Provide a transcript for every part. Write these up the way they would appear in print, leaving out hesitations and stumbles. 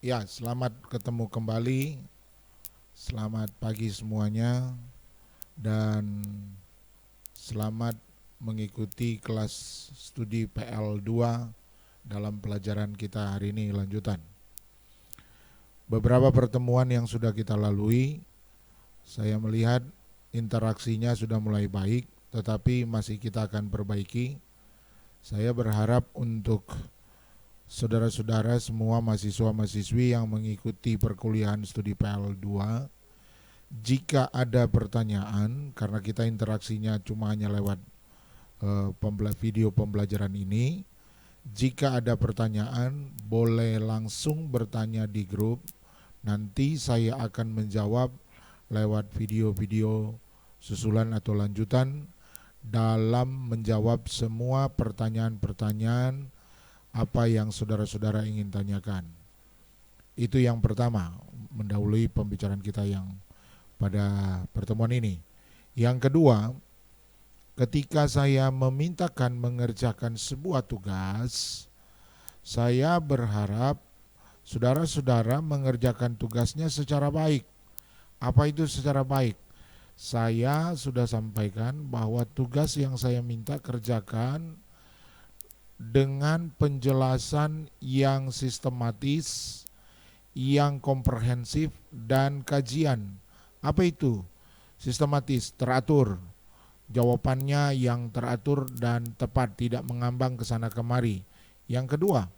Ya, selamat ketemu kembali. Selamat pagi semuanya dan selamat mengikuti kelas studi PL2 dalam pelajaran kita hari ini lanjutan. Beberapa pertemuan yang sudah kita lalui, saya melihat interaksinya sudah mulai baik, tetapi masih kita akan perbaiki. Saya berharap untuk saudara-saudara semua mahasiswa-mahasiswi yang mengikuti perkuliahan studi PL2, jika ada pertanyaan, karena kita interaksinya cuma hanya lewat video pembelajaran ini, jika ada pertanyaan boleh langsung bertanya di grup. Nanti saya akan menjawab lewat video-video susulan atau lanjutan dalam menjawab semua pertanyaan-pertanyaan apa yang saudara-saudara ingin tanyakan. Itu yang pertama, mendahului pembicaraan kita yang pada pertemuan ini. Yang kedua, ketika saya memintakan mengerjakan sebuah tugas, saya berharap saudara-saudara mengerjakan tugasnya secara baik. Apa itu secara baik? Saya sudah sampaikan bahwa tugas yang saya minta kerjakan dengan penjelasan yang sistematis, yang komprehensif, dan kajian. Apa itu? Sistematis, teratur. Jawabannya yang teratur dan tepat, tidak mengambang ke sana kemari. Yang kedua,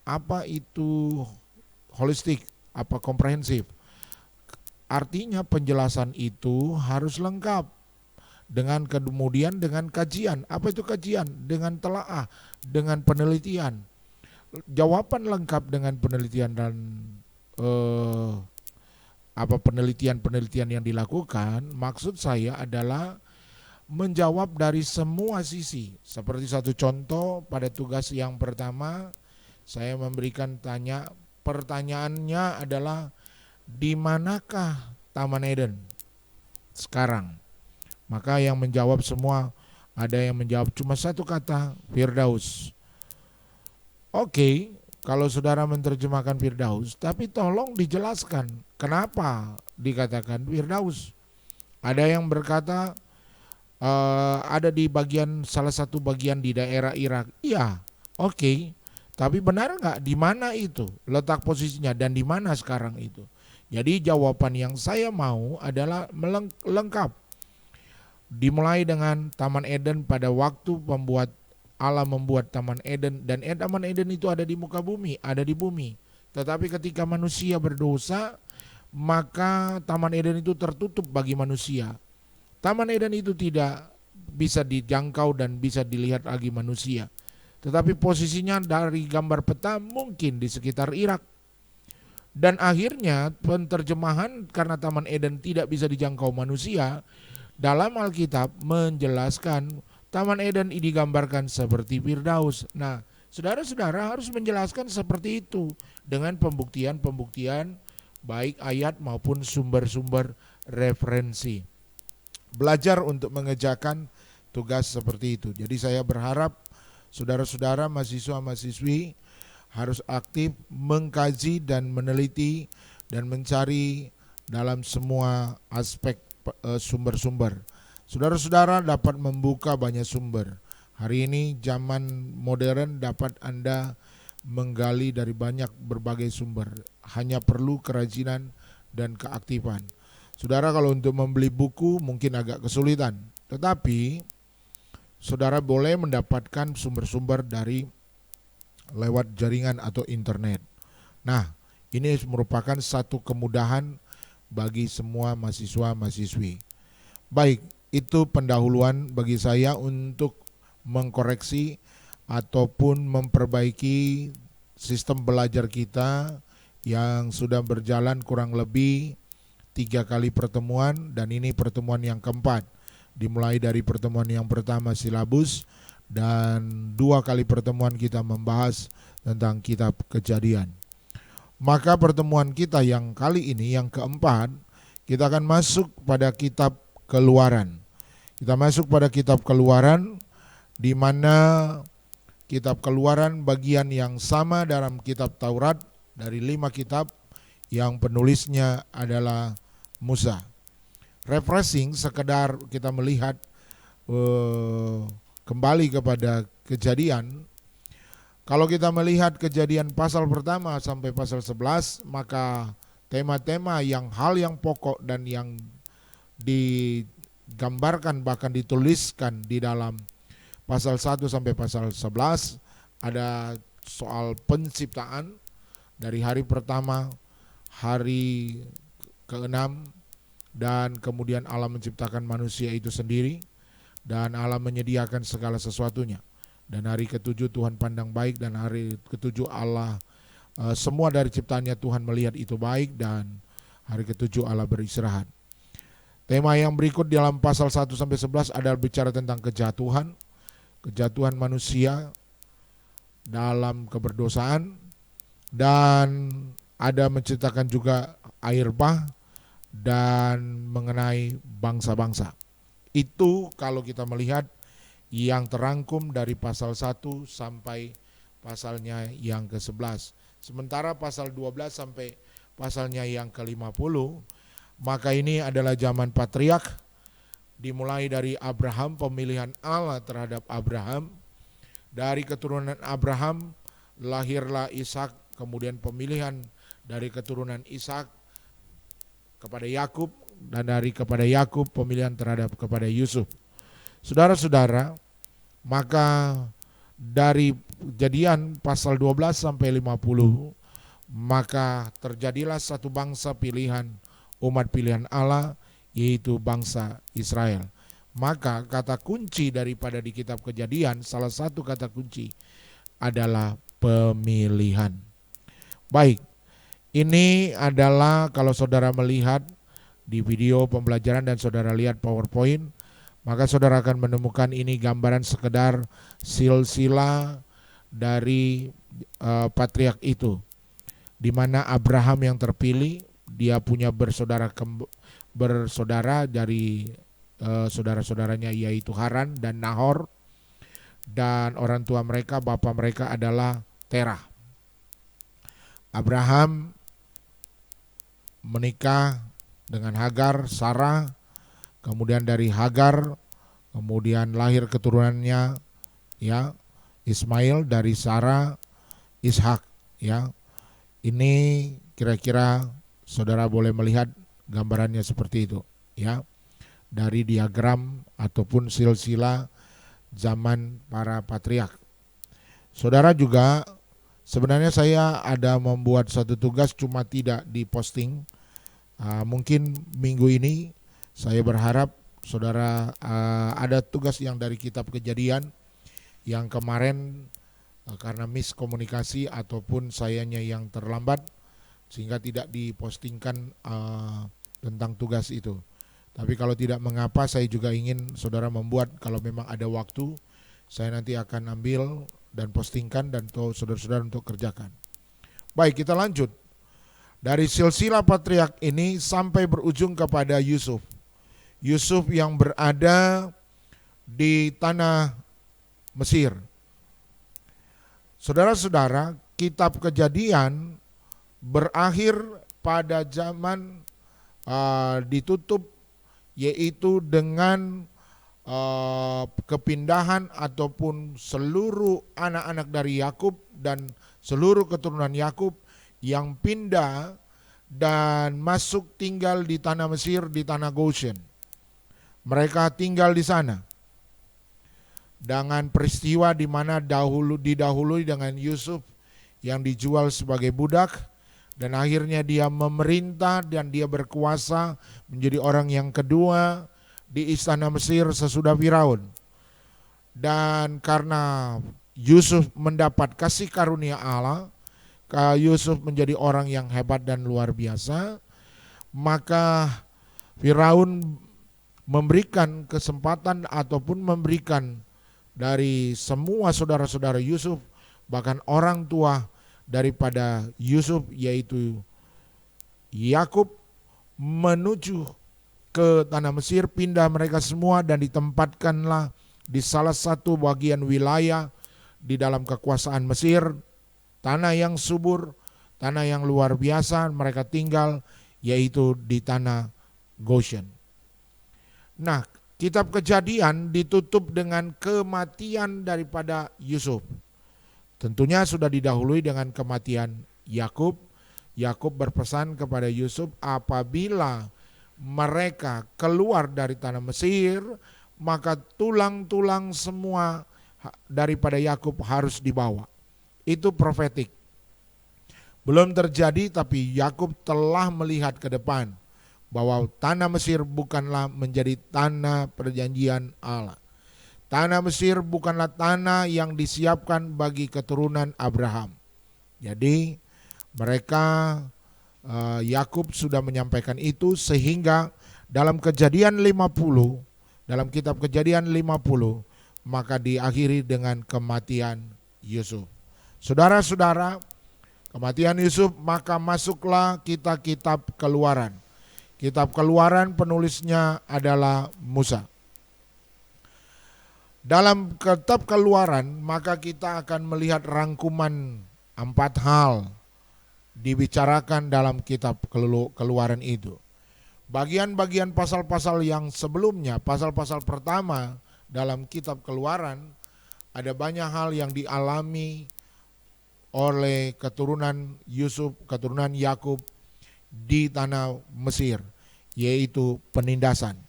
apa itu holistik, apa komprehensif? Artinya penjelasan itu harus lengkap. Dengan kemudian dengan kajian. Apa itu kajian? Dengan telaah, dengan penelitian. Jawaban lengkap dengan penelitian dan penelitian-penelitian yang dilakukan, maksud saya adalah menjawab dari semua sisi. Seperti satu contoh pada tugas yang pertama, saya memberikan pertanyaannya adalah di manakah Taman Eden sekarang? Maka yang menjawab semua, ada yang menjawab cuma satu kata, Firdaus. Oke, kalau saudara menerjemahkan Firdaus, tapi tolong dijelaskan kenapa dikatakan Firdaus. Ada yang berkata ada di salah satu bagian di daerah Irak. Iya, oke. Tapi benar nggak? Di mana itu letak posisinya dan di mana sekarang itu? Jadi jawaban yang saya mau adalah lengkap. Dimulai dengan Taman Eden pada waktu Allah membuat Taman Eden, dan Taman Eden itu ada di muka bumi, ada di bumi. Tetapi ketika manusia berdosa, maka Taman Eden itu tertutup bagi manusia. Taman Eden itu tidak bisa dijangkau dan bisa dilihat lagi manusia. Tetapi posisinya dari gambar peta mungkin di sekitar Irak. Dan akhirnya penterjemahan karena Taman Eden tidak bisa dijangkau manusia, dalam Alkitab menjelaskan Taman Eden digambarkan seperti Firdaus. Nah, saudara-saudara harus menjelaskan seperti itu dengan pembuktian-pembuktian baik ayat maupun sumber-sumber referensi. Belajar untuk mengerjakan tugas seperti itu. Jadi saya berharap saudara-saudara mahasiswa-mahasiswi harus aktif mengkaji dan meneliti dan mencari dalam semua aspek sumber-sumber. Saudara-saudara dapat membuka banyak sumber. Hari ini zaman modern dapat Anda menggali dari banyak berbagai sumber. Hanya perlu kerajinan dan keaktifan. Saudara kalau untuk membeli buku mungkin agak kesulitan, tetapi saudara boleh mendapatkan sumber-sumber dari lewat jaringan atau internet. Nah, ini merupakan satu kemudahan bagi semua mahasiswa-mahasiswi. Baik, itu pendahuluan bagi saya untuk mengkoreksi ataupun memperbaiki sistem belajar kita yang sudah berjalan kurang lebih 3 kali pertemuan, dan ini pertemuan yang keempat. Dimulai dari pertemuan yang pertama silabus, dan 2 kali pertemuan kita membahas tentang kitab Kejadian. Maka pertemuan kita yang kali ini, yang keempat, kita akan masuk pada kitab Keluaran. Kita masuk pada kitab Keluaran, di mana kitab Keluaran bagian yang sama dalam kitab Taurat dari 5 kitab yang penulisnya adalah Musa. Refreshing sekedar kita melihat kembali kepada Kejadian. Kalau kita melihat Kejadian pasal pertama sampai pasal 11, maka tema-tema hal yang pokok dan yang digambarkan bahkan dituliskan di dalam pasal 1 sampai pasal 11 ada soal penciptaan dari hari pertama, hari ke-6, dan kemudian Allah menciptakan manusia itu sendiri dan Allah menyediakan segala sesuatunya. Dan hari ke-7 Tuhan pandang baik, dan hari ke-7 Allah semua dari ciptaannya Tuhan melihat itu baik, dan hari ke-7 Allah beristirahat. Tema yang berikut dalam pasal 1 sampai 11 adalah bicara tentang kejatuhan manusia dalam keberdosaan, dan ada menceritakan juga air bah dan mengenai bangsa-bangsa. Itu kalau kita melihat yang terangkum dari pasal 1 sampai pasalnya yang ke-11. Sementara pasal 12 sampai pasalnya yang ke-50, maka ini adalah zaman patriark, dimulai dari Abraham, pemilihan Allah terhadap Abraham. Dari keturunan Abraham lahirlah Ishak, kemudian pemilihan dari keturunan Ishak kepada Yakub, dan dari kepada Yakub pemilihan terhadap kepada Yusuf. Saudara-saudara, maka dari Kejadian pasal 12 sampai 50, maka terjadilah satu bangsa pilihan, umat pilihan Allah, yaitu bangsa Israel. Maka kata kunci daripada di kitab Kejadian, salah satu kata kunci adalah pemilihan. Baik, ini adalah kalau saudara melihat di video pembelajaran dan saudara lihat PowerPoint, maka saudara akan menemukan ini gambaran sekedar silsilah dari patriark itu, di mana Abraham yang terpilih, dia punya bersaudara dari saudara-saudaranya, yaitu Haran dan Nahor, dan orang tua mereka, bapak mereka adalah Terah. Abraham menikah dengan Hagar, Sarah, kemudian dari Hagar kemudian lahir keturunannya, ya, Ismail, dari Sarah Ishak, ya. Ini kira-kira saudara boleh melihat gambarannya seperti itu, ya, dari diagram ataupun silsilah zaman para patriark. Saudara juga, sebenarnya saya ada membuat satu tugas, cuma tidak diposting. Mungkin minggu ini saya berharap saudara ada tugas yang dari kitab Kejadian yang kemarin karena miskomunikasi ataupun sayanya yang terlambat sehingga tidak dipostingkan tentang tugas itu. Tapi kalau tidak mengapa, saya juga ingin saudara membuat, kalau memang ada waktu, saya nanti akan ambil dan postingkan dan saudara-saudara untuk kerjakan. Baik, kita lanjut. Dari silsilah patriark ini sampai berujung kepada Yusuf. Yusuf yang berada di tanah Mesir. Saudara-saudara, kitab Kejadian berakhir pada zaman ditutup, yaitu dengan kepindahan ataupun seluruh anak-anak dari Yakub dan seluruh keturunan Yakub yang pindah dan masuk tinggal di tanah Mesir, di tanah Goshen. Mereka tinggal di sana dengan peristiwa di mana didahului dengan Yusuf yang dijual sebagai budak, dan akhirnya dia memerintah dan dia berkuasa menjadi orang yang kedua di istana Mesir sesudah Firaun. Dan karena Yusuf mendapat kasih karunia Allah, Yusuf menjadi orang yang hebat dan luar biasa, maka Firaun memberikan kesempatan ataupun memberikan dari semua saudara-saudara Yusuf, bahkan orang tua daripada Yusuf yaitu Yakub, menuju ke tanah Mesir, pindah mereka semua dan ditempatkanlah di salah satu bagian wilayah di dalam kekuasaan Mesir, tanah yang subur, tanah yang luar biasa mereka tinggal, yaitu di tanah Goshen. Nah, kitab Kejadian ditutup dengan kematian daripada Yusuf. Tentunya sudah didahului dengan kematian Yakub. Yakub berpesan kepada Yusuf, apabila mereka keluar dari tanah Mesir, maka tulang-tulang semua daripada Yakub harus dibawa. Itu profetik. Belum terjadi, tapi Yakub telah melihat ke depan bahwa tanah Mesir bukanlah menjadi tanah perjanjian Allah. Tanah Mesir bukanlah tanah yang disiapkan bagi keturunan Abraham. Jadi mereka, Yakub sudah menyampaikan itu, sehingga dalam Kejadian 50, dalam kitab Kejadian 50, maka diakhiri dengan kematian Yusuf. Saudara-saudara, kematian Yusuf, maka masuklah kita kitab Keluaran. Kitab Keluaran penulisnya adalah Musa. Dalam kitab Keluaran maka kita akan melihat rangkuman 4 hal dibicarakan dalam kitab Keluaran itu. Bagian-bagian pasal-pasal yang sebelumnya, pasal-pasal pertama dalam kitab Keluaran, ada banyak hal yang dialami oleh keturunan Yusuf, keturunan Yakub di tanah Mesir, yaitu penindasan.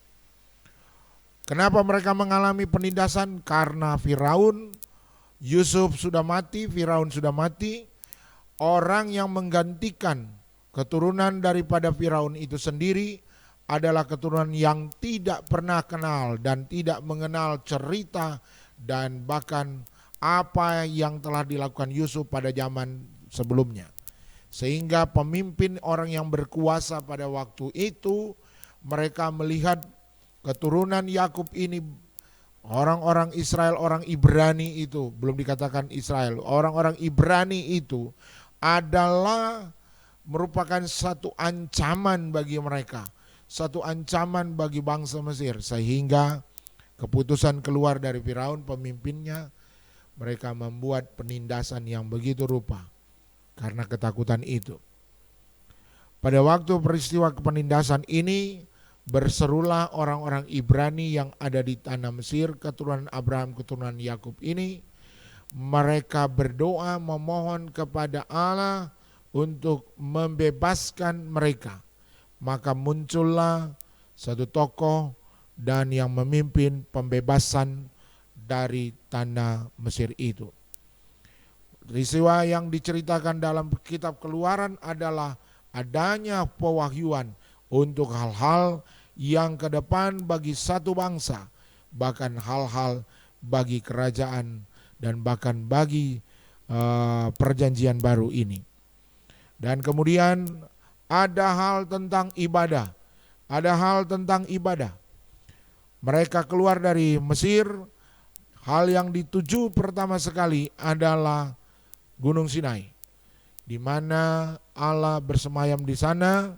Kenapa mereka mengalami penindasan? Karena Firaun, Yusuf sudah mati, Firaun sudah mati. Orang yang menggantikan keturunan daripada Firaun itu sendiri adalah keturunan yang tidak pernah kenal dan tidak mengenal cerita dan bahkan apa yang telah dilakukan Yusuf pada zaman sebelumnya. Sehingga pemimpin orang yang berkuasa pada waktu itu, mereka melihat keturunan Yakub ini, orang-orang Israel, orang Ibrani itu, belum dikatakan Israel, orang-orang Ibrani itu adalah merupakan satu ancaman bagi mereka, satu ancaman bagi bangsa Mesir, sehingga keputusan keluar dari Firaun pemimpinnya, mereka membuat penindasan yang begitu rupa karena ketakutan itu. Pada waktu peristiwa penindasan ini, berserulah orang-orang Ibrani yang ada di tanah Mesir, keturunan Abraham, keturunan Yakub ini. Mereka berdoa memohon kepada Allah untuk membebaskan mereka. Maka muncullah satu tokoh dan yang memimpin pembebasan dari tanah Mesir itu. Peristiwa yang diceritakan dalam kitab Keluaran adalah adanya pewahyuan untuk hal-hal yang ke depan bagi satu bangsa, bahkan hal-hal bagi kerajaan dan bahkan bagi perjanjian baru ini. Dan kemudian ada hal tentang ibadah. Ada hal tentang ibadah. Mereka keluar dari Mesir, hal yang dituju pertama sekali adalah Gunung Sinai, di mana Allah bersemayam di sana.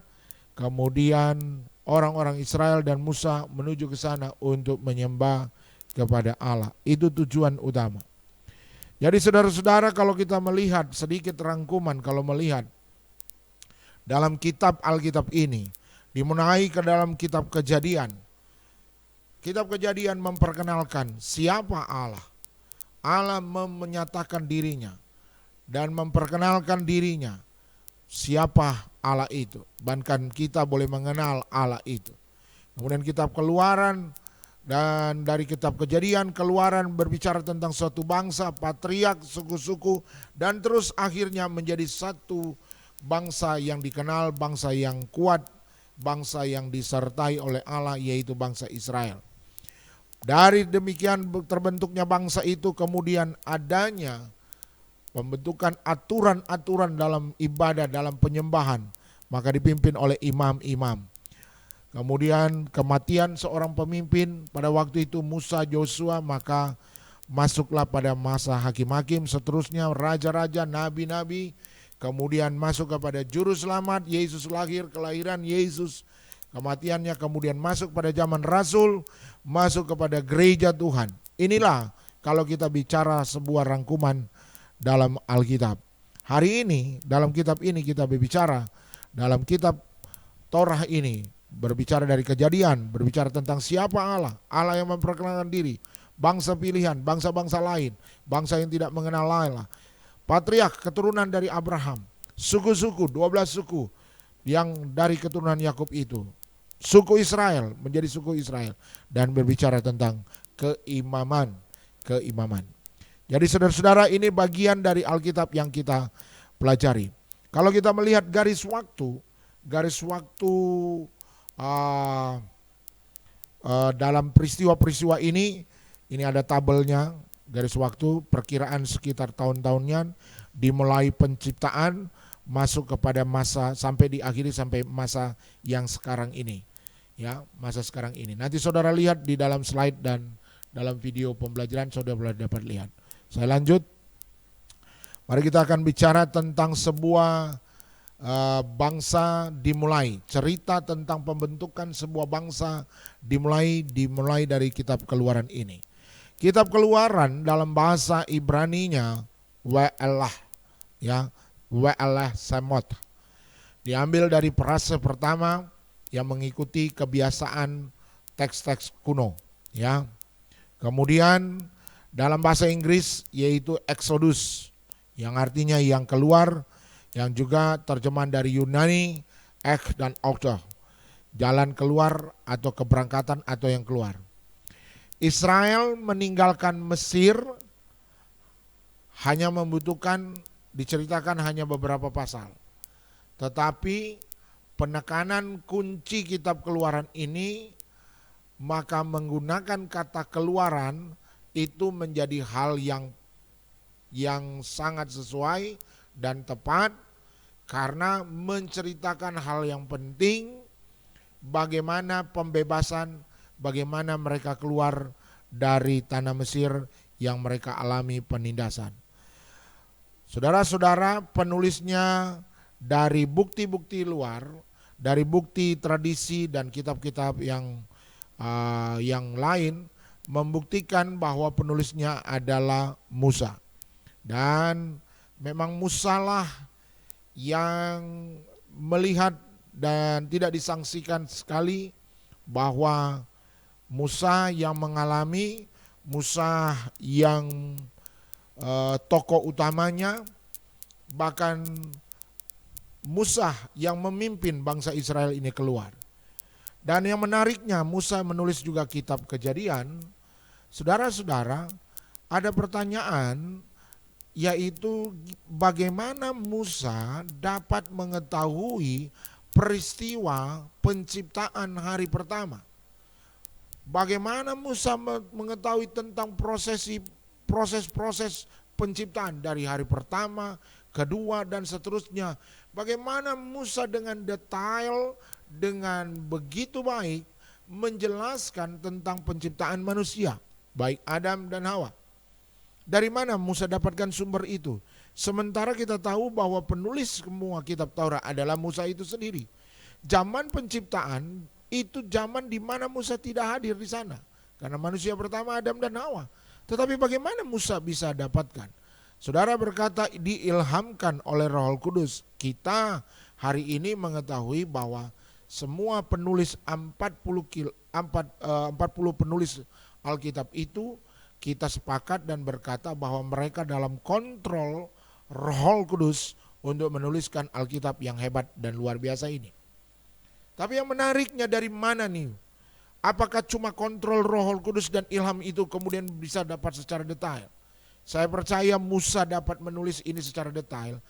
Kemudian orang-orang Israel dan Musa menuju ke sana untuk menyembah kepada Allah. Itu tujuan utama. Jadi saudara-saudara, kalau kita melihat sedikit rangkuman, kalau melihat dalam kitab Alkitab ini, dimulai ke dalam kitab Kejadian. Kitab Kejadian memperkenalkan siapa Allah. Allah menyatakan dirinya dan memperkenalkan dirinya. Siapa Allah itu? Bahkan kita boleh mengenal Allah itu. Kemudian kitab Keluaran dan dari kitab Kejadian, Keluaran berbicara tentang suatu bangsa, patriark, suku-suku, dan terus akhirnya menjadi satu bangsa yang dikenal, bangsa yang kuat, bangsa yang disertai oleh Allah, yaitu bangsa Israel. Dari demikian terbentuknya bangsa itu, kemudian adanya pembentukan aturan-aturan dalam ibadah, dalam penyembahan, maka dipimpin oleh imam-imam. Kemudian kematian seorang pemimpin, pada waktu itu Musa, Yosua, maka masuklah pada masa hakim-hakim, seterusnya raja-raja, nabi-nabi, kemudian masuk kepada juru selamat, Yesus lahir, kelahiran Yesus, kematiannya, kemudian masuk pada zaman Rasul, masuk kepada gereja Tuhan. Inilah kalau kita bicara sebuah rangkuman dalam Alkitab. Hari ini dalam kitab ini kita berbicara, dalam kitab Torah ini berbicara dari Kejadian, berbicara tentang siapa Allah, Allah yang memperkenalkan diri, bangsa pilihan, bangsa-bangsa lain, bangsa yang tidak mengenal Allah, patriark keturunan dari Abraham, suku-suku, 12 suku yang dari keturunan Yakub itu, suku Israel menjadi suku Israel, dan berbicara tentang keimaman. Jadi saudara-saudara, ini bagian dari Alkitab yang kita pelajari. Kalau kita melihat garis waktu dalam peristiwa-peristiwa ini ada tabelnya, garis waktu perkiraan sekitar tahun-tahunnya, dimulai penciptaan masuk kepada masa sampai diakhiri sampai masa yang sekarang ini. Ya, masa sekarang ini. Nanti saudara lihat di dalam slide dan dalam video pembelajaran saudara dapat lihat. Saya lanjut. Mari kita akan bicara tentang sebuah bangsa dimulai. Cerita tentang pembentukan sebuah bangsa dimulai dari kitab Keluaran ini. Kitab Keluaran dalam bahasa Ibraninya Wa'elah, ya, Wa'elah Semot. Diambil dari frase pertama yang mengikuti kebiasaan teks-teks kuno, ya. Kemudian dalam bahasa Inggris yaitu Exodus, yang artinya yang keluar, yang juga terjemahan dari Yunani dan Auto, jalan keluar atau keberangkatan atau yang keluar. Israel meninggalkan Mesir hanya membutuhkan, diceritakan hanya beberapa pasal. Tetapi penekanan kunci kitab Keluaran ini, maka menggunakan kata keluaran itu menjadi hal yang sangat sesuai dan tepat, karena menceritakan hal yang penting, bagaimana pembebasan, bagaimana mereka keluar dari tanah Mesir yang mereka alami penindasan. Saudara-saudara, penulisnya dari bukti-bukti luar, dari bukti tradisi dan kitab-kitab yang lain, membuktikan bahwa penulisnya adalah Musa. Dan memang Musa lah yang melihat dan tidak disangsikan sekali bahwa Musa yang mengalami, Musa yang tokoh utamanya, bahkan Musa yang memimpin bangsa Israel ini keluar. Dan yang menariknya, Musa menulis juga kitab Kejadian. Saudara-saudara, ada pertanyaan, yaitu bagaimana Musa dapat mengetahui peristiwa penciptaan hari pertama. Bagaimana Musa mengetahui tentang proses-proses penciptaan dari hari pertama, kedua, dan seterusnya. Bagaimana Musa dengan detail, dengan begitu baik menjelaskan tentang penciptaan manusia, baik Adam dan Hawa. Dari mana Musa dapatkan sumber itu? Sementara kita tahu bahwa penulis semua kitab Taurat adalah Musa itu sendiri. Zaman penciptaan itu zaman di mana Musa tidak hadir di sana, karena manusia pertama Adam dan Hawa. Tetapi bagaimana Musa bisa dapatkan? Saudara berkata diilhamkan oleh Roh Kudus. Kita hari ini mengetahui bahwa semua penulis 40 penulis Alkitab itu, kita sepakat dan berkata bahwa mereka dalam kontrol Roh Kudus untuk menuliskan Alkitab yang hebat dan luar biasa ini. Tapi yang menariknya, dari mana nih? Apakah cuma kontrol Roh Kudus dan ilham itu kemudian bisa dapat secara detail? Saya percaya Musa dapat menulis ini secara detail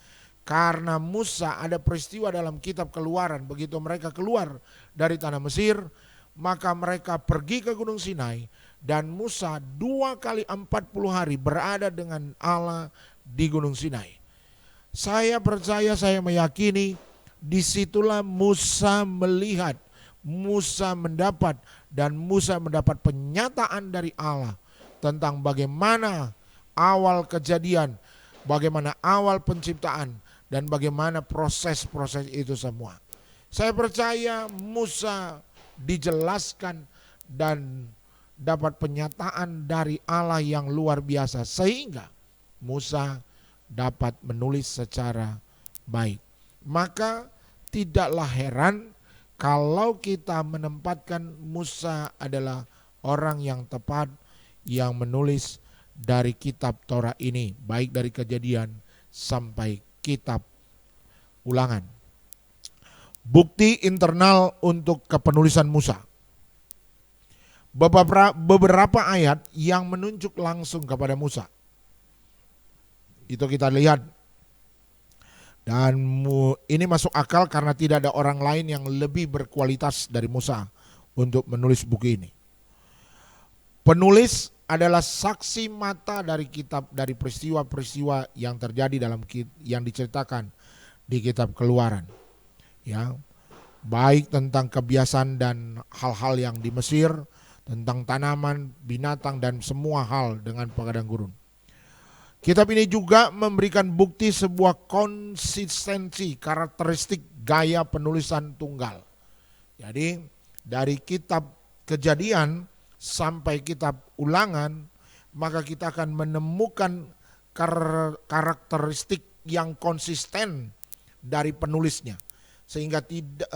karena Musa ada peristiwa dalam kitab Keluaran. Begitu mereka keluar dari tanah Mesir, maka mereka pergi ke Gunung Sinai, dan Musa 2 kali 40 hari berada dengan Allah di Gunung Sinai. Saya percaya, saya meyakini disitulah Musa melihat, Musa mendapat, dan Musa mendapat penyataan dari Allah tentang bagaimana awal kejadian, bagaimana awal penciptaan, dan bagaimana proses-proses itu semua. Saya percaya Musa dijelaskan dan dapat penyataan dari Allah yang luar biasa, sehingga Musa dapat menulis secara baik. Maka tidaklah heran kalau kita menempatkan Musa adalah orang yang tepat yang menulis dari kitab Torah ini, baik dari Kejadian sampai kitab Ulangan. Bukti internal untuk kepenulisan Musa. Beberapa ayat yang menunjuk langsung kepada Musa. Itu kita lihat. Dan ini masuk akal karena tidak ada orang lain yang lebih berkualitas dari Musa untuk menulis buku ini. Penulis adalah saksi mata dari kitab, dari peristiwa-peristiwa yang terjadi yang diceritakan di kitab Keluaran. Ya, baik tentang kebiasaan dan hal-hal yang di Mesir, tentang tanaman, binatang dan semua hal dengan padang gurun. Kitab ini juga memberikan bukti sebuah konsistensi karakteristik gaya penulisan tunggal. Jadi dari kitab Kejadian sampai kitab Ulangan, maka kita akan menemukan karakteristik yang konsisten dari penulisnya. Sehingga tidak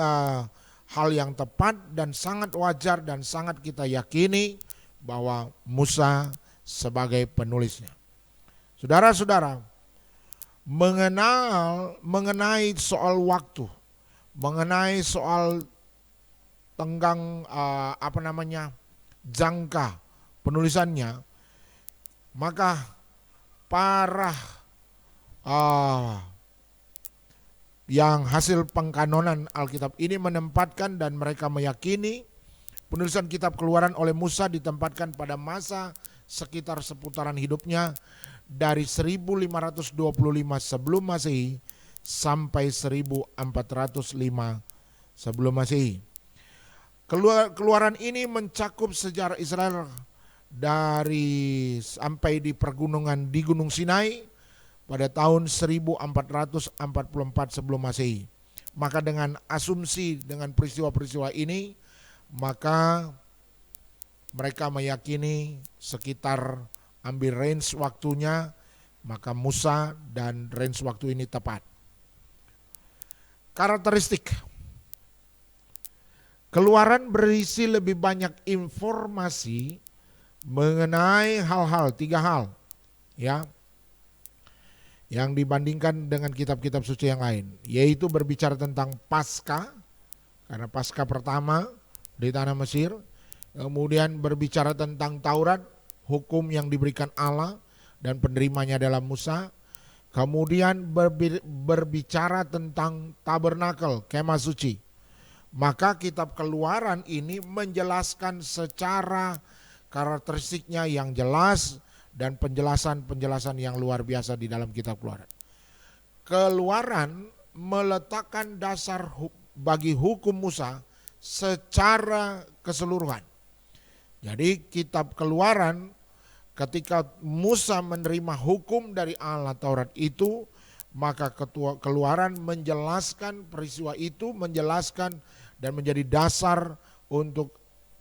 hal yang tepat dan sangat wajar dan sangat kita yakini bahwa Musa sebagai penulisnya. Saudara-saudara, mengenai soal waktu, mengenai soal tenggang jangka penulisannya, maka para yang hasil pengkanonan Alkitab ini menempatkan dan mereka meyakini penulisan kitab Keluaran oleh Musa ditempatkan pada masa sekitar seputaran hidupnya dari 1525 sebelum Masehi sampai 1405 sebelum Masehi. Keluaran ini mencakup sejarah Israel dari sampai di pergunungan di Gunung Sinai pada tahun 1444 sebelum Masehi. Maka dengan asumsi dengan peristiwa-peristiwa ini, maka mereka meyakini sekitar ambil range waktunya, maka Musa dan range waktu ini tepat. Karakteristik Keluaran berisi lebih banyak informasi mengenai hal-hal, 3 hal ya, yang dibandingkan dengan kitab-kitab suci yang lain, yaitu berbicara tentang Paskah, karena Paskah pertama di tanah Mesir, kemudian berbicara tentang Taurat, hukum yang diberikan Allah dan penerimanya adalah Musa, kemudian berbicara tentang tabernakel, kemah suci. Maka kitab Keluaran ini menjelaskan secara karakteristiknya yang jelas dan penjelasan-penjelasan yang luar biasa di dalam kitab Keluaran. Keluaran meletakkan dasar bagi hukum Musa secara keseluruhan. Jadi kitab Keluaran ketika Musa menerima hukum dari Allah Taurat itu, maka Keluaran menjelaskan peristiwa itu, menjelaskan dan menjadi dasar untuk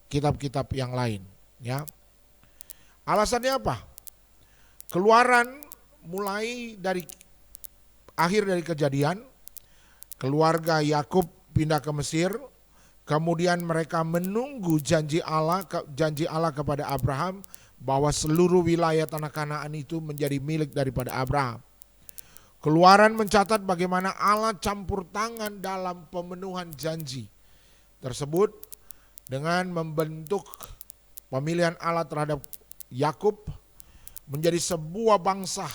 kitab-kitab yang lain. Ya, alasannya apa? Keluaran mulai dari akhir dari Kejadian, keluarga Yakub pindah ke Mesir, kemudian mereka menunggu janji Allah kepada Abraham bahwa seluruh wilayah tanah Kanaan itu menjadi milik daripada Abraham. Keluaran mencatat bagaimana Allah campur tangan dalam pemenuhan janji tersebut dengan membentuk pemilihan Allah terhadap Yakub menjadi sebuah bangsa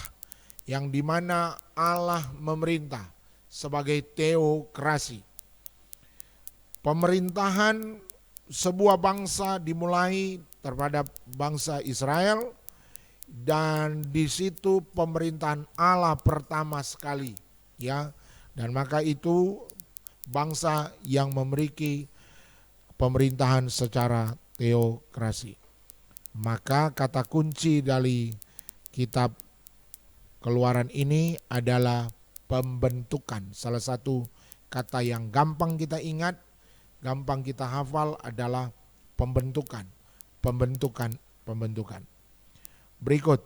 yang dimana Allah memerintah sebagai teokrasi. Pemerintahan sebuah bangsa dimulai terhadap bangsa Israel, dan di situ pemerintahan Allah pertama sekali, ya. Dan maka itu bangsa yang memiliki pemerintahan secara teokrasi. Maka kata kunci dari kitab Keluaran ini adalah pembentukan. Salah satu kata yang gampang kita ingat, gampang kita hafal adalah pembentukan. Pembentukan. Berikut.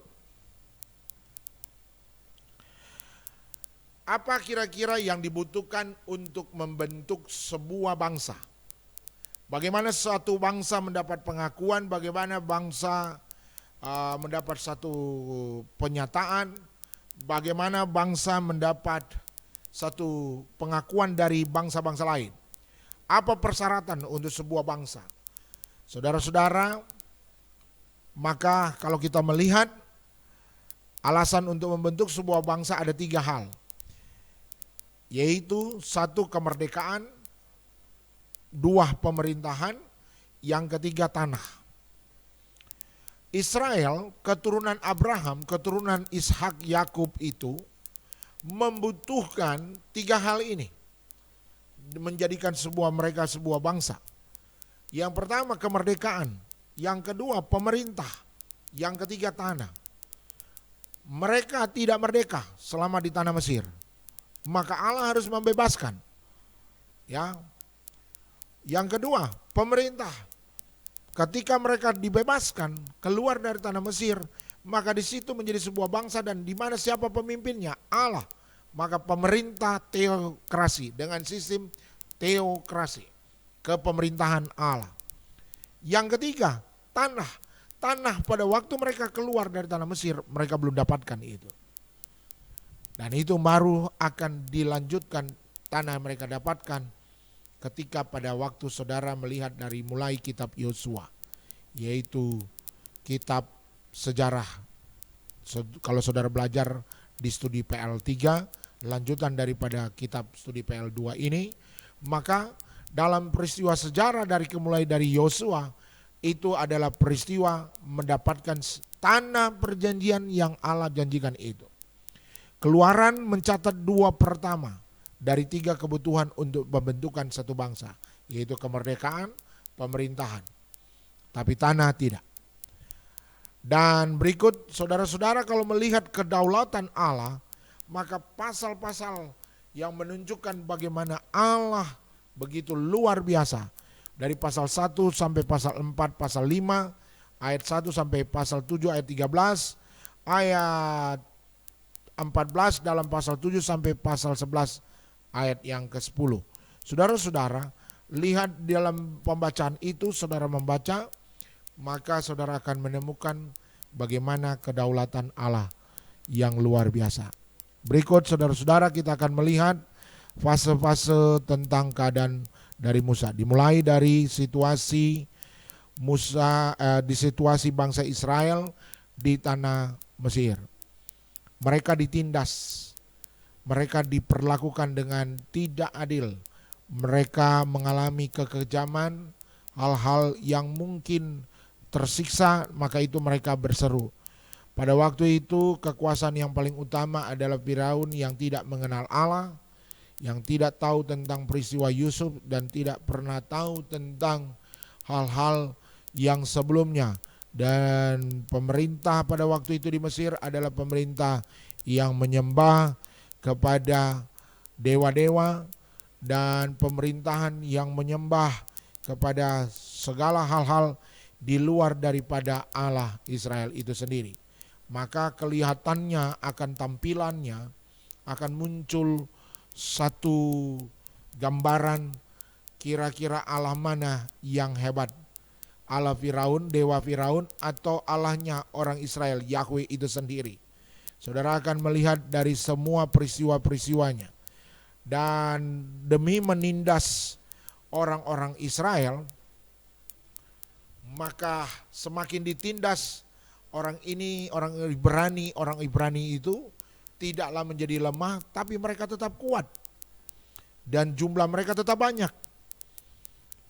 Apa kira-kira yang dibutuhkan untuk membentuk sebuah bangsa? Bagaimana suatu bangsa mendapat pengakuan, bagaimana bangsa mendapat satu penyataan, bagaimana bangsa mendapat satu pengakuan dari bangsa-bangsa lain. Apa persyaratan untuk sebuah bangsa? Saudara-saudara, maka kalau kita melihat alasan untuk membentuk sebuah bangsa ada 3 hal, yaitu 1 kemerdekaan, 2 pemerintahan, yang ketiga tanah. Israel, keturunan Abraham, keturunan Ishak, Yakub itu membutuhkan 3 hal ini menjadikan mereka sebuah bangsa. Yang pertama kemerdekaan, yang kedua pemerintah, yang ketiga tanah. Mereka tidak merdeka selama di tanah Mesir, maka Allah harus membebaskan. Ya. Yang kedua, pemerintah. Ketika mereka dibebaskan keluar dari tanah Mesir, maka di situ menjadi sebuah bangsa, dan di mana siapa pemimpinnya? Allah. Maka pemerintah teokrasi dengan sistem teokrasi, kepemerintahan Allah. Yang ketiga, tanah. Tanah pada waktu mereka keluar dari tanah Mesir, mereka belum dapatkan itu. Dan itu baru akan dilanjutkan, tanah yang mereka dapatkan ketika pada waktu saudara melihat dari mulai kitab Yosua, yaitu kitab sejarah. Kalau saudara belajar di studi PL3, lanjutan daripada kitab studi PL2 ini, maka dalam peristiwa sejarah mulai dari Yosua, itu adalah peristiwa mendapatkan tanah perjanjian yang Allah janjikan itu. Keluaran mencatat 2 pertama dari 3 kebutuhan untuk pembentukan satu bangsa, yaitu kemerdekaan, pemerintahan. Tapi tanah tidak. Dan berikut saudara-saudara, kalau melihat kedaulatan Allah, maka pasal-pasal yang menunjukkan bagaimana Allah begitu luar biasa, dari pasal 1 sampai pasal 4, pasal 5, ayat 1 sampai pasal 7, ayat 13, ayat 14 dalam pasal 7 sampai pasal 11, ayat yang ke-10. Saudara-saudara, lihat dalam pembacaan itu, saudara membaca, maka saudara akan menemukan bagaimana kedaulatan Allah yang luar biasa. Berikut saudara-saudara, kita akan melihat fase-fase tentang keadaan dari Musa, dimulai dari situasi Musa di situasi bangsa Israel di tanah Mesir. Mereka ditindas, mereka diperlakukan dengan tidak adil, mereka mengalami kekejaman, hal-hal yang mungkin tersiksa, maka itu mereka berseru. Pada waktu itu kekuasaan yang paling utama adalah Firaun yang tidak mengenal Allah, yang tidak tahu tentang peristiwa Yusuf dan tidak pernah tahu tentang hal-hal yang sebelumnya. Dan pemerintah pada waktu itu di Mesir adalah pemerintah yang menyembah kepada dewa-dewa, dan pemerintahan yang menyembah kepada segala hal-hal di luar daripada Allah Israel itu sendiri. Maka kelihatannya akan tampilannya akan muncul satu gambaran kira-kira Allah mana yang hebat, Allah Firaun, dewa Firaun, atau Allahnya orang Israel, Yahweh itu sendiri. Saudara akan melihat dari semua peristiwa-peristiwanya. Dan demi menindas orang-orang Israel, maka semakin ditindas orang ini, orang Ibrani itu tidaklah menjadi lemah, tapi mereka tetap kuat. Dan jumlah mereka tetap banyak.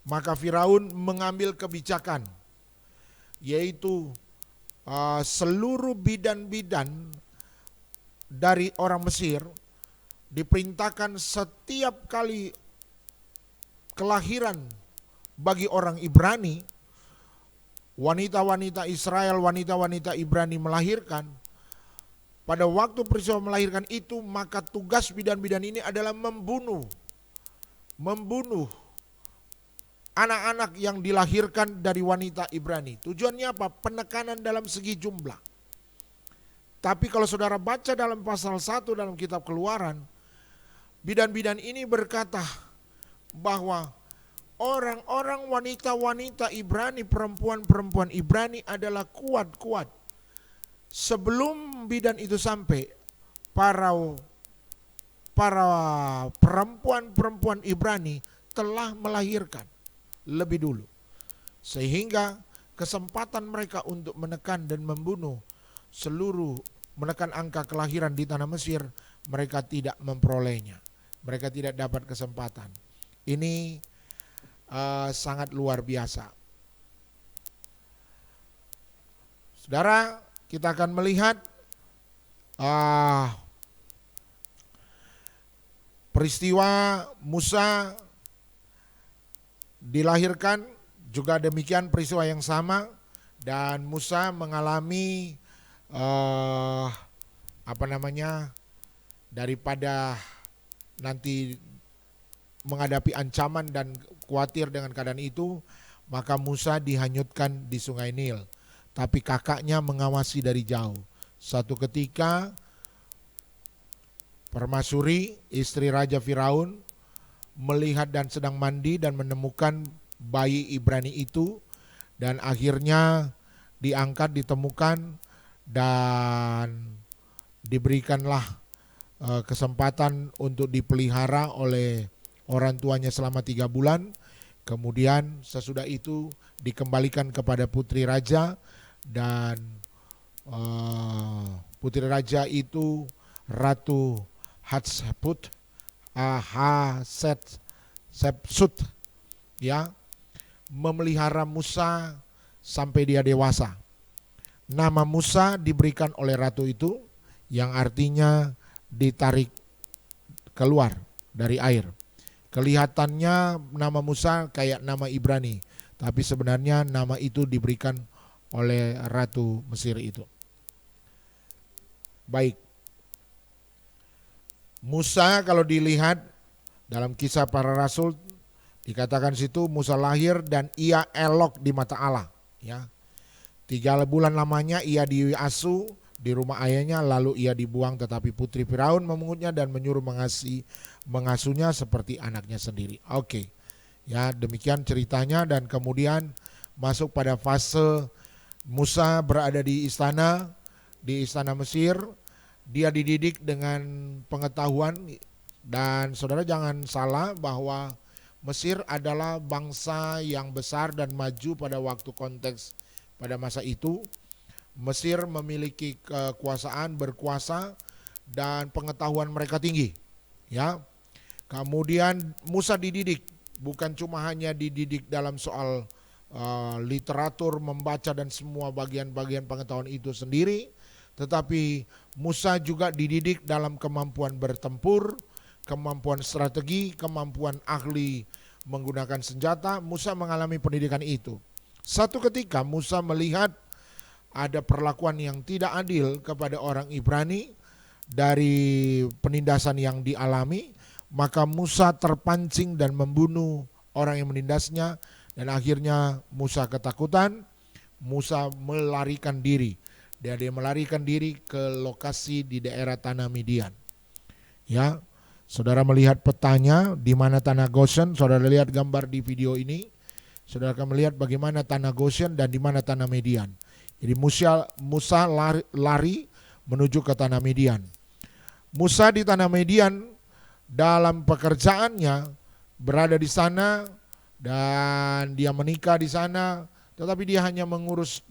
Maka Firaun mengambil kebijakan, yaitu seluruh bidan-bidan dari orang Mesir diperintahkan setiap kali kelahiran bagi orang Ibrani, wanita-wanita Israel, wanita-wanita Ibrani melahirkan. Pada waktu peristiwa melahirkan itu, maka tugas bidan-bidan ini adalah membunuh anak-anak yang dilahirkan dari wanita Ibrani. Tujuannya apa? Penekanan dalam segi jumlah. Tapi kalau saudara baca dalam pasal 1 dalam kitab Keluaran, bidan-bidan ini berkata bahwa orang-orang wanita-wanita Ibrani, perempuan-perempuan Ibrani adalah kuat-kuat. Sebelum bidan itu sampai, para perempuan-perempuan Ibrani telah melahirkan lebih dulu. Sehingga kesempatan mereka untuk menekan dan membunuh menekan angka kelahiran di tanah Mesir, mereka tidak memperolehnya. Mereka tidak dapat kesempatan. Ini sangat luar biasa. Saudara, kita akan melihat peristiwa Musa dilahirkan, juga demikian peristiwa yang sama, dan Musa mengalami daripada nanti menghadapi ancaman dan khawatir dengan keadaan itu, maka Musa dihanyutkan di Sungai Nil, tapi kakaknya mengawasi dari jauh. Suatu ketika permaisuri, istri Raja Firaun, melihat dan sedang mandi dan menemukan bayi Ibrani itu, dan akhirnya diangkat, ditemukan, dan diberikanlah kesempatan untuk dipelihara oleh orang tuanya selama 3 bulan. Kemudian sesudah itu dikembalikan kepada putri raja, dan putri raja itu Ratu Hatshepsut, ya, memelihara Musa sampai dia dewasa. Nama Musa diberikan oleh ratu itu, yang artinya ditarik keluar dari air. Kelihatannya nama Musa kayak nama Ibrani, tapi sebenarnya nama itu diberikan oleh ratu Mesir itu. Baik, Musa kalau dilihat dalam Kisah Para Rasul, dikatakan situ Musa lahir dan ia elok di mata Allah, ya. 3 bulan lamanya ia diasuh di rumah ayahnya, lalu ia dibuang, tetapi putri Firaun memungutnya dan menyuruh mengasuhnya seperti anaknya sendiri. Oke. Ya, demikian ceritanya, dan kemudian masuk pada fase Musa berada di istana Mesir. Dia dididik dengan pengetahuan, dan saudara jangan salah bahwa Mesir adalah bangsa yang besar dan maju pada waktu konteks pada masa itu. Mesir memiliki kekuasaan, berkuasa, dan pengetahuan mereka tinggi, ya. Kemudian Musa dididik, bukan cuma hanya dididik dalam soal literatur, membaca dan semua bagian-bagian pengetahuan itu sendiri, tetapi Musa juga dididik dalam kemampuan bertempur, kemampuan strategi, kemampuan ahli menggunakan senjata. Musa mengalami pendidikan itu. Satu ketika Musa melihat ada perlakuan yang tidak adil kepada orang Ibrani dari penindasan yang dialami, maka Musa terpancing dan membunuh orang yang menindasnya, dan akhirnya Musa ketakutan. Musa melarikan diri. Dia melarikan diri ke lokasi di daerah tanah Midian. Ya, saudara melihat petanya di mana tanah Goshen. Saudara lihat gambar di video ini. Saudara akan melihat bagaimana tanah Goshen dan di mana tanah Midian. Jadi Musa lari menuju ke tanah Midian. Musa di tanah Midian dalam pekerjaannya berada di sana, dan dia menikah di sana, tetapi dia hanya mengurus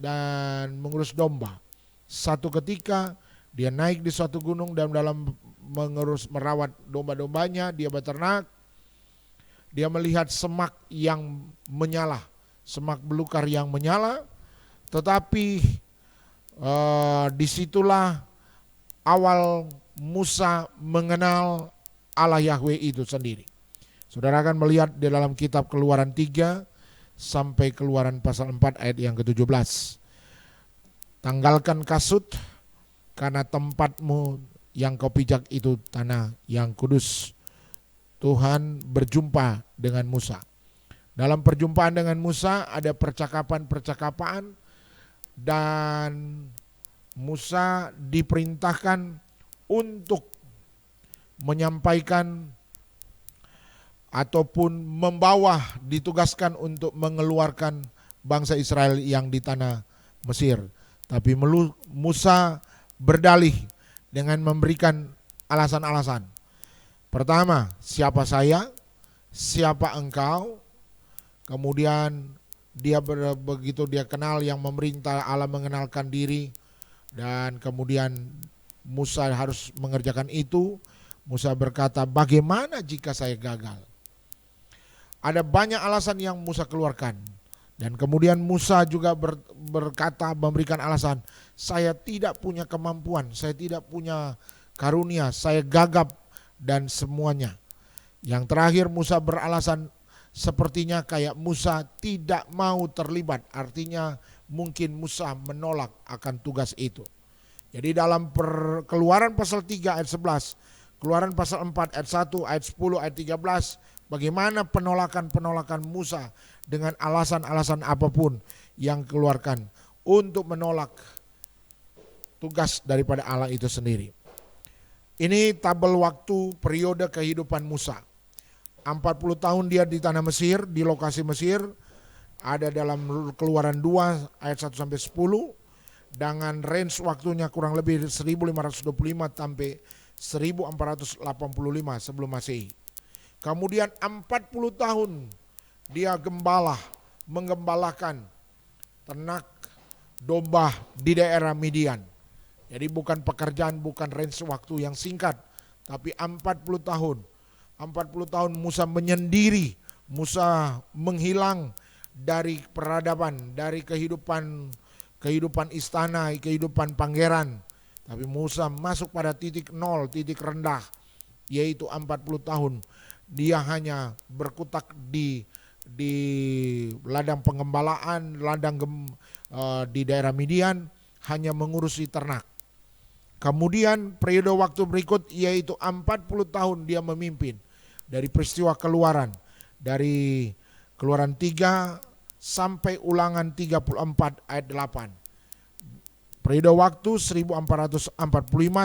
domba. Satu ketika dia naik di suatu gunung, dan dalam merawat domba-dombanya, dia beternak. Dia melihat semak yang menyala, semak belukar yang menyala, tetapi disitulah awal Musa mengenal Allah Yahweh itu sendiri. Saudara akan melihat di dalam kitab Keluaran 3 sampai Keluaran pasal 4 ayat yang ke-17. Tanggalkan kasut, karena tempatmu yang kau pijak itu tanah yang kudus. Tuhan berjumpa dengan Musa. Dalam perjumpaan dengan Musa ada percakapan, dan Musa diperintahkan untuk menyampaikan ataupun membawa, ditugaskan untuk mengeluarkan bangsa Israel yang di tanah Mesir. Tapi Musa berdalih dengan memberikan alasan-alasan. Pertama, siapa saya? Siapa engkau? Kemudian begitu dia kenal yang memerintah, Allah mengenalkan diri, dan kemudian Musa harus mengerjakan itu. Musa berkata, bagaimana jika saya gagal? Ada banyak alasan yang Musa keluarkan. Dan kemudian Musa juga berkata, memberikan alasan, saya tidak punya kemampuan, saya tidak punya karunia, saya gagap dan semuanya. Yang terakhir Musa beralasan sepertinya kayak Musa tidak mau terlibat, artinya mungkin Musa menolak akan tugas itu. Jadi dalam Keluaran pasal 3 ayat 11, Keluaran pasal 4 ayat 1, ayat 10, ayat 13, bagaimana penolakan Musa dengan alasan-alasan apapun yang keluarkan untuk menolak tugas daripada Allah itu sendiri. Ini tabel waktu periode kehidupan Musa. 40 tahun dia di tanah Mesir, di lokasi Mesir, ada dalam Keluaran 2 ayat 1 sampai 10, dengan range waktunya kurang lebih 1525 sampai 1485 sebelum Masehi. Kemudian 40 tahun dia menggembalakan ternak domba di daerah Midian. Jadi bukan pekerjaan, bukan range waktu yang singkat, tapi 40 tahun. 40 tahun Musa menyendiri, Musa menghilang dari peradaban, dari kehidupan istana, kehidupan pangeran. Tapi Musa masuk pada titik nol, titik rendah, yaitu 40 tahun. Dia hanya berkutak di ladang pengembalaan, di daerah Midian, hanya mengurusi ternak. Kemudian periode waktu berikut yaitu 40 tahun dia memimpin dari peristiwa Keluaran, dari Keluaran 3 sampai Ulangan 34 ayat 8. Periode waktu 1445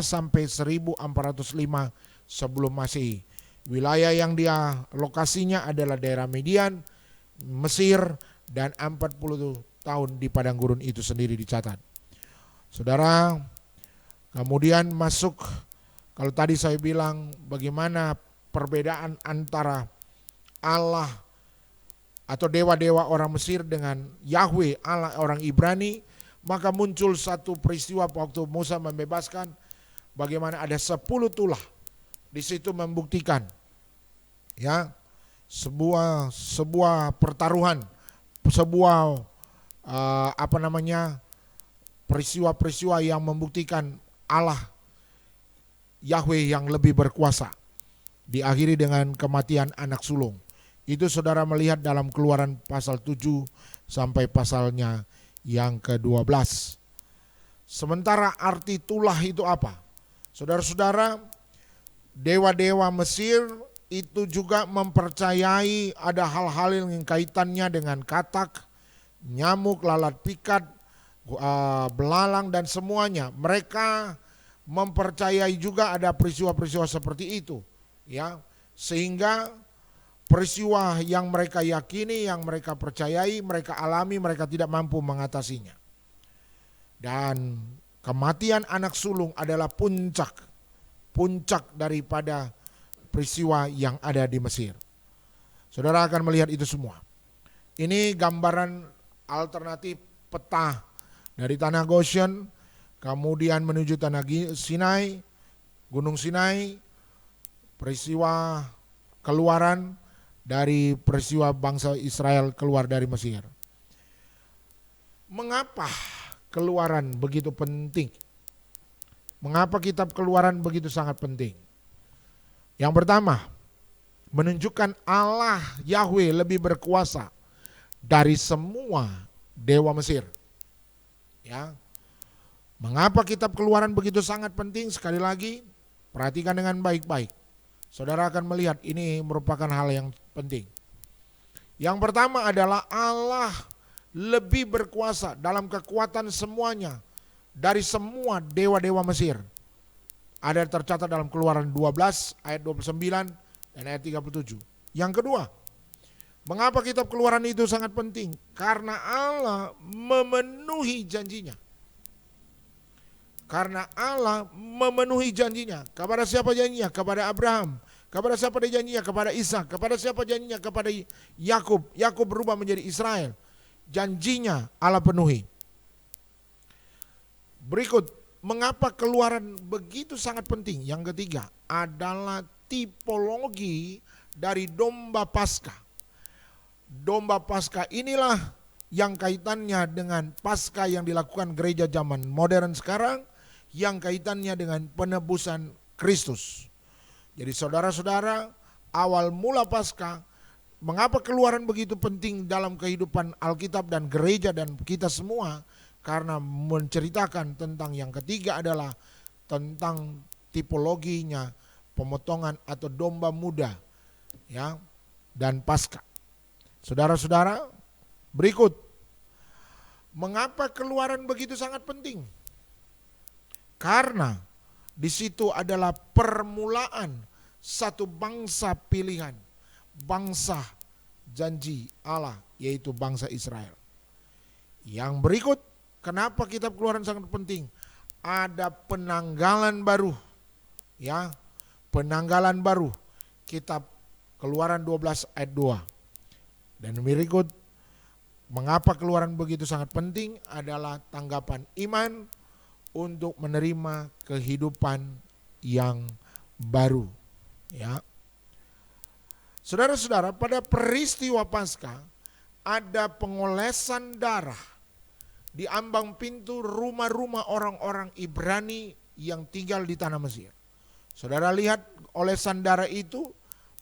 sampai 1405 sebelum Masehi. Wilayah yang dia lokasinya adalah daerah Midian, Mesir, dan 40 tahun di padang gurun itu sendiri dicatat. Saudara, kemudian masuk, kalau tadi saya bilang bagaimana perbedaan antara Allah atau dewa-dewa orang Mesir dengan Yahweh Allah orang Ibrani, maka muncul satu peristiwa waktu Musa membebaskan, bagaimana ada 10 tulah di situ membuktikan ya sebuah pertaruhan, sebuah peristiwa-peristiwa yang membuktikan Allah Yahweh yang lebih berkuasa, diakhiri dengan kematian anak sulung. Itu saudara melihat dalam Keluaran pasal 7 sampai pasalnya yang ke-12. Sementara arti tulah itu apa? Saudara-saudara, dewa-dewa Mesir itu juga mempercayai ada hal-hal yang kaitannya dengan katak, nyamuk, lalat pikat, belalang dan semuanya. Mereka mempercayai juga ada peristiwa-peristiwa seperti itu, ya. Sehingga peristiwa yang mereka yakini, yang mereka percayai, mereka alami, mereka tidak mampu mengatasinya. Dan kematian anak sulung adalah puncak daripada peristiwa yang ada di Mesir. Saudara akan melihat itu semua. Ini gambaran alternatif peta dari tanah Goshen, kemudian menuju tanah Sinai, Gunung Sinai, peristiwa Keluaran, dari peristiwa bangsa Israel keluar dari Mesir. Mengapa Keluaran begitu penting? Mengapa kitab Keluaran begitu sangat penting? Yang pertama, menunjukkan Allah Yahweh lebih berkuasa dari semua dewa Mesir. Ya. Mengapa kitab Keluaran begitu sangat penting? Sekali lagi, perhatikan dengan baik-baik. Saudara akan melihat ini merupakan hal yang penting. Yang pertama adalah Allah lebih berkuasa dalam kekuatan semuanya dari semua dewa-dewa Mesir. Ada tercatat dalam Keluaran 12 ayat 29 dan ayat 37. Yang kedua, mengapa kitab Keluaran itu sangat penting? Karena Allah memenuhi janjinya. Karena Allah memenuhi janjinya. Kepada siapa janjinya? Kepada Abraham. Kepada siapa dia janjinya? Kepada Ishak. Kepada siapa janjinya? Kepada Yakub. Yakub berubah menjadi Israel. Janjinya Allah penuhi. Berikut, mengapa Keluaran begitu sangat penting? Yang ketiga adalah tipologi dari domba Paskah. Domba Paskah inilah yang kaitannya dengan Paskah yang dilakukan gereja zaman modern sekarang, yang kaitannya dengan penebusan Kristus. Jadi saudara-saudara, awal mula Paskah, mengapa Keluaran begitu penting dalam kehidupan Alkitab dan gereja dan kita semua? Karena menceritakan tentang yang ketiga adalah tentang tipologinya pemotongan atau domba muda, ya, dan Paskah. Saudara-saudara, berikut, mengapa Keluaran begitu sangat penting? Karena di situ adalah permulaan satu bangsa pilihan, bangsa janji Allah, yaitu bangsa Israel. Yang berikut, kenapa kitab Keluaran sangat penting? Ada penanggalan baru, ya, penanggalan baru. Kitab Keluaran 12 ayat 2. Dan berikut, mengapa Keluaran begitu sangat penting adalah tanggapan iman untuk menerima kehidupan yang baru, ya. Saudara-saudara, pada peristiwa Paskah ada pengolesan darah di ambang pintu rumah-rumah orang-orang Ibrani yang tinggal di tanah Mesir. Saudara lihat olesan darah itu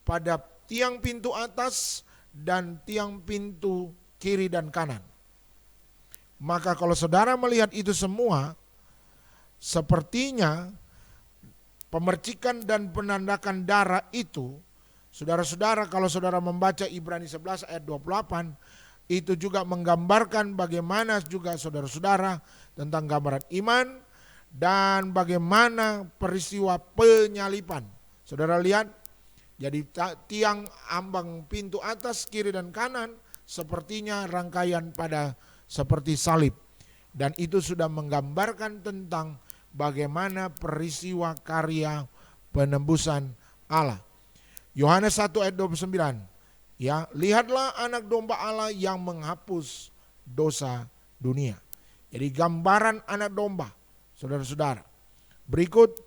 pada tiang pintu atas dan tiang pintu kiri dan kanan. Maka kalau saudara melihat itu semua, sepertinya pemercikan dan penandakan darah itu, saudara-saudara, kalau saudara membaca Ibrani 11 ayat 28, itu juga menggambarkan bagaimana juga saudara-saudara tentang gambaran iman dan bagaimana peristiwa penyalipan. Saudara lihat, jadi tiang ambang pintu atas, kiri dan kanan sepertinya rangkaian pada seperti salib. Dan itu sudah menggambarkan tentang bagaimana peristiwa karya penembusan Allah. Yohanes 1 ayat 29. Ya, lihatlah anak domba Allah yang menghapus dosa dunia. Jadi gambaran anak domba, saudara-saudara. Berikut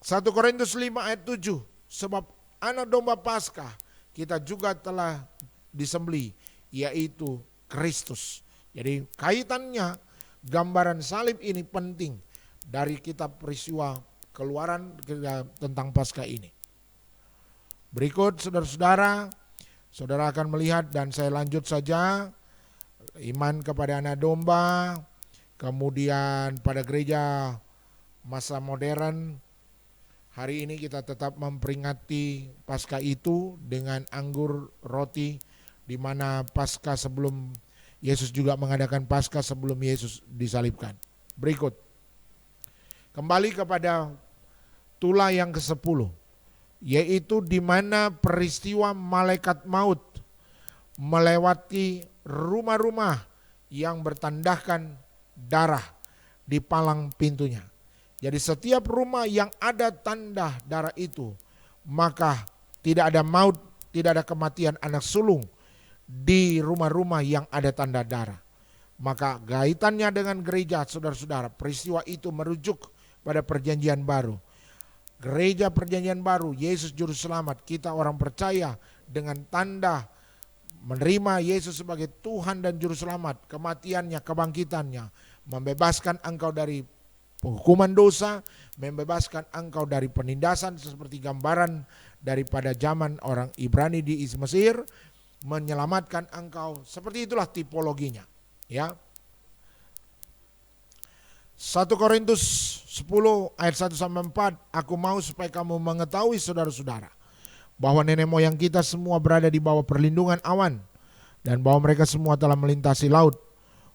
1 Korintus 5 ayat 7. Sebab anak domba Paskah kita juga telah disembelih, yaitu Kristus. Jadi kaitannya gambaran salib ini penting dari kitab peristiwa Keluaran tentang Paskah ini. Berikut saudara-saudara, saudara akan melihat, dan saya lanjut saja, iman kepada anak domba. Kemudian pada gereja masa modern, hari ini kita tetap memperingati Paskah itu dengan anggur roti, di mana Paskah sebelum Yesus juga mengadakan Paskah sebelum Yesus disalibkan. Berikut, kembali kepada tulah yang ke-10, yaitu di mana peristiwa malaikat maut melewati rumah-rumah yang bertandahkan darah di palang pintunya. Jadi setiap rumah yang ada tanda darah itu, maka tidak ada maut, tidak ada kematian anak sulung di rumah-rumah yang ada tanda darah. Maka kaitannya dengan gereja, saudara-saudara, peristiwa itu merujuk pada perjanjian baru. Gereja perjanjian baru, Yesus juru selamat, kita orang percaya dengan tanda menerima Yesus sebagai Tuhan dan juru selamat, kematiannya, kebangkitannya, membebaskan engkau dari hukuman dosa, membebaskan engkau dari penindasan seperti gambaran daripada zaman orang Ibrani di Mesir, menyelamatkan engkau. Seperti itulah tipologinya, ya. 1 Korintus 10 ayat 1-4, aku mau supaya kamu mengetahui saudara-saudara, bahwa nenek moyang kita semua berada di bawah perlindungan awan, dan bahwa mereka semua telah melintasi laut.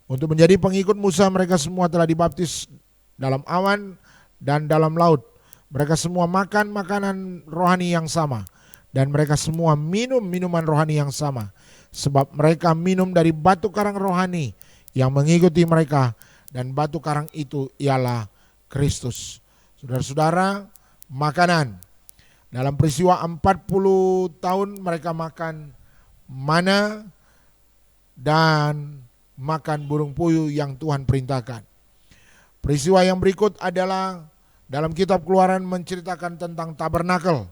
Untuk menjadi pengikut Musa, mereka semua telah dibaptis dalam awan dan dalam laut. Mereka semua makan makanan rohani yang sama, dan mereka semua minum minuman rohani yang sama, sebab mereka minum dari batu karang rohani yang mengikuti mereka, dan batu karang itu ialah Kristus. Saudara-saudara, makanan. Dalam peristiwa 40 tahun mereka makan mana dan makan burung puyuh yang Tuhan perintahkan. Peristiwa yang berikut adalah dalam kitab Keluaran menceritakan tentang tabernakel.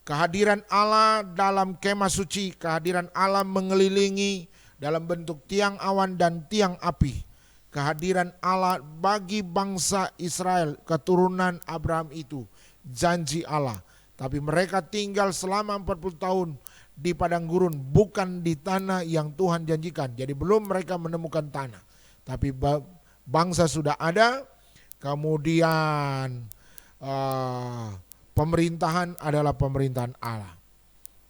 Kehadiran Allah dalam kemah suci, kehadiran Allah mengelilingi dalam bentuk tiang awan dan tiang api. Kehadiran Allah bagi bangsa Israel, keturunan Abraham itu, janji Allah. Tapi mereka tinggal selama 40 tahun di padang gurun, bukan di tanah yang Tuhan janjikan. Jadi belum mereka menemukan tanah. Tapi bangsa sudah ada, kemudian pemerintahan adalah pemerintahan Allah.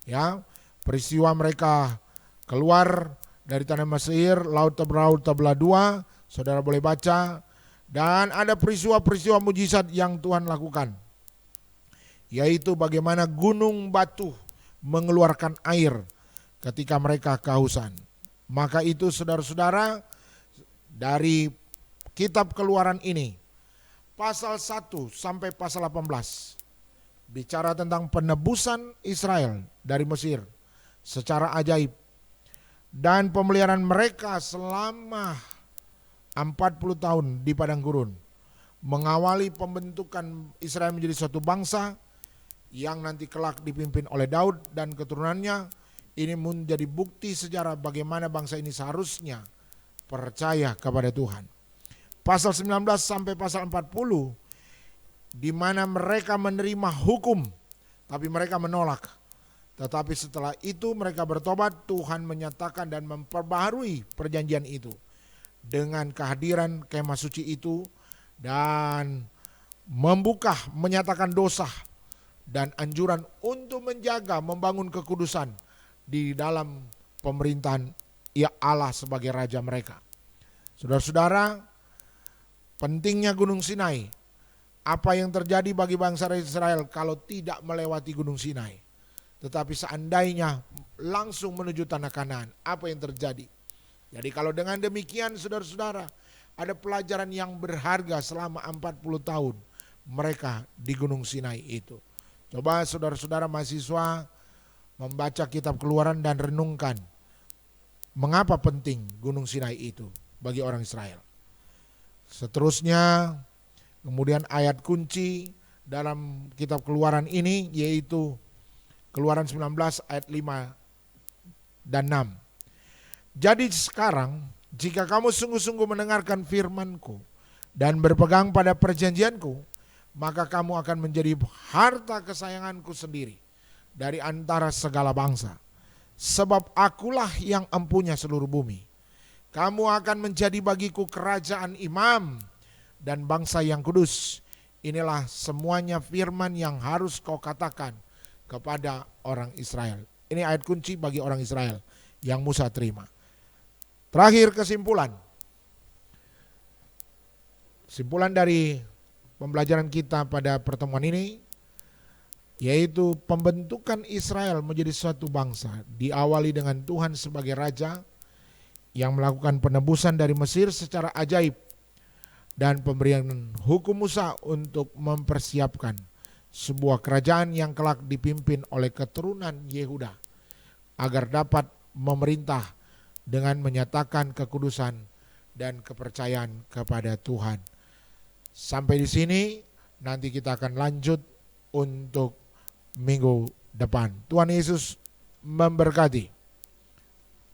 Ya, peristiwa mereka keluar dari tanah Mesir, laut terbelah dua, saudara boleh baca. Dan ada peristiwa-peristiwa mujizat yang Tuhan lakukan, yaitu bagaimana gunung batu mengeluarkan air ketika mereka kehausan. Maka itu saudara-saudara, dari kitab Keluaran ini, pasal 1 sampai pasal 18, bicara tentang penebusan Israel dari Mesir secara ajaib dan pemeliharaan mereka selama 40 tahun di padang gurun, mengawali pembentukan Israel menjadi suatu bangsa yang nanti kelak dipimpin oleh Daud dan keturunannya. Ini menjadi bukti sejarah bagaimana bangsa ini seharusnya percaya kepada Tuhan. Pasal 19 sampai pasal 40, di mana mereka menerima hukum, tapi mereka menolak. Tetapi setelah itu mereka bertobat, Tuhan menyatakan dan memperbaharui perjanjian itu dengan kehadiran kemah suci itu, dan menyatakan dosa dan anjuran untuk menjaga, membangun kekudusan di dalam pemerintahan ya Allah sebagai raja mereka. Saudara-saudara, pentingnya Gunung Sinai. Apa yang terjadi bagi bangsa Israel kalau tidak melewati Gunung Sinai? Tetapi seandainya langsung menuju tanah Kanaan, apa yang terjadi? Jadi kalau dengan demikian saudara-saudara, ada pelajaran yang berharga selama 40 tahun mereka di Gunung Sinai itu. Coba saudara-saudara mahasiswa membaca kitab Keluaran dan renungkan mengapa penting Gunung Sinai itu bagi orang Israel. Seterusnya, kemudian ayat kunci dalam kitab Keluaran ini yaitu Keluaran 19 ayat 5 dan 6. Jadi sekarang jika kamu sungguh-sungguh mendengarkan firman-Ku dan berpegang pada perjanjian-Ku, maka kamu akan menjadi harta kesayangan-Ku sendiri dari antara segala bangsa. Sebab akulah yang empunya seluruh bumi. Kamu akan menjadi bagiku kerajaan imam dan bangsa yang kudus. Inilah semuanya firman yang harus kau katakan kepada orang Israel. Ini ayat kunci bagi orang Israel yang Musa terima. Terakhir kesimpulan. Kesimpulan dari pembelajaran kita pada pertemuan ini, yaitu pembentukan Israel menjadi suatu bangsa diawali dengan Tuhan sebagai raja yang melakukan penebusan dari Mesir secara ajaib, dan pemberian hukum Musa untuk mempersiapkan sebuah kerajaan yang kelak dipimpin oleh keturunan Yehuda agar dapat memerintah dengan menyatakan kekudusan dan kepercayaan kepada Tuhan. Sampai di sini, nanti kita akan lanjut untuk minggu depan. Tuhan Yesus memberkati.